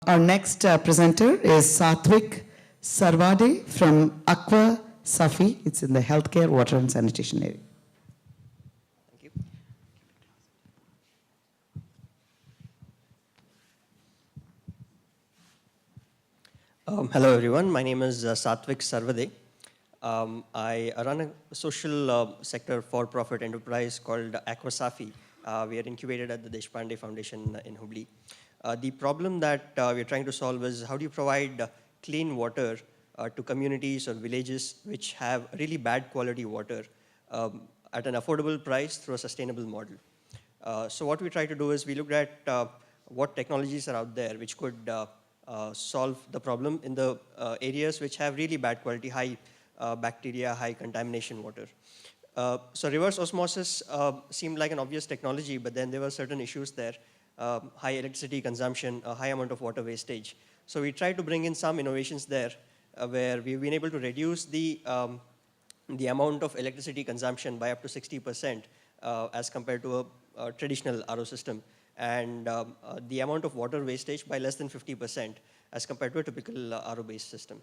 Our next presenter is Satvik Sarvade from Aqua Safi. It's in the healthcare, water and sanitation area. Thank you. Hello everyone, my name is Satvik Sarvade. I run a social sector for-profit enterprise called Aqua Safi. We are incubated at the Deshpande Foundation in Hubli. The problem that we're trying to solve is how do you provide clean water to communities or villages which have really bad quality water at an affordable price through a sustainable model. So what we try to do is we looked at what technologies are out there which could solve the problem in the areas which have really bad quality, high bacteria, high contamination water. So reverse osmosis seemed like an obvious technology, but then there were certain issues there, high electricity consumption, a high amount of water wastage. So we tried to bring in some innovations there where we've been able to reduce the amount of electricity consumption by up to 60% as compared to a traditional RO system, and the amount of water wastage by less than 50% as compared to a typical RO-based system.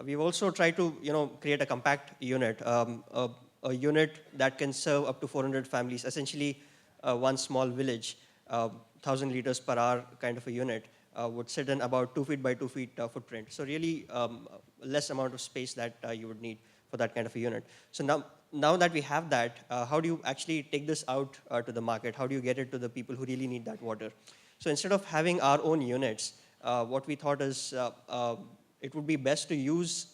We've also tried to create a compact unit, a unit that can serve up to 400 families, essentially one small village, 1,000 liters per hour kind of a unit would sit in about 2 feet by 2 feet footprint. So really less amount of space that you would need for that kind of a unit. So now that we have that, how do you actually take this out to the market? How do you get it to the people who really need that water? So instead of having our own units, what we thought is it would be best to use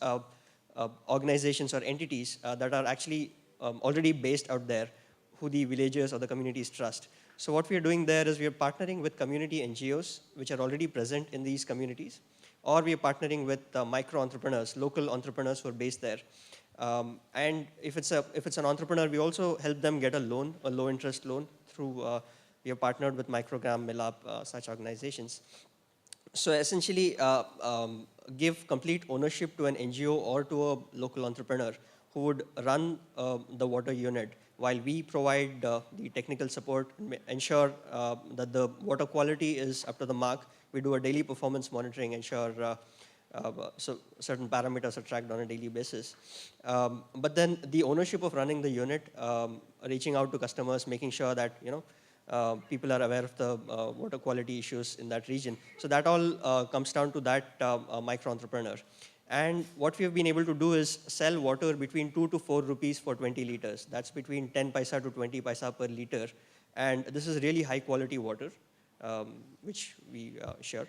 organizations or entities that are actually already based out there, who the villagers or the communities trust. So what we are doing there is we are partnering with community NGOs which are already present in these communities, or we are partnering with micro-entrepreneurs, local entrepreneurs who are based there. And if it's an entrepreneur, we also help them get a loan, a low-interest loan through, we have partnered with Microgram, Milap, such organizations. So essentially, give complete ownership to an NGO or to a local entrepreneur who would run the water unit, while we provide the technical support, ensure that the water quality is up to the mark. We do a daily performance monitoring, ensure so certain parameters are tracked on a daily basis. But then the ownership of running the unit, reaching out to customers, making sure that people are aware of the water quality issues in that region. So that all comes down to that micro-entrepreneur. And what we have been able to do is sell water between 2 to 4 rupees for 20 liters. That's between 10 paisa to 20 paisa per liter. And this is really high quality water, which we share.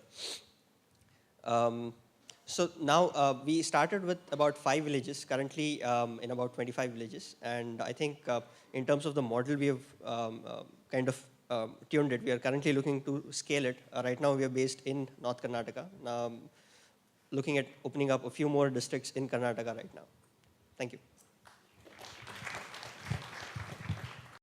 So now we started with about 5 villages, currently in about 25 villages. And I think in terms of the model, we have kind of tuned it. We are currently looking to scale it. Right now we are based in North Karnataka, looking at opening up a few more districts in Karnataka right now. Thank you.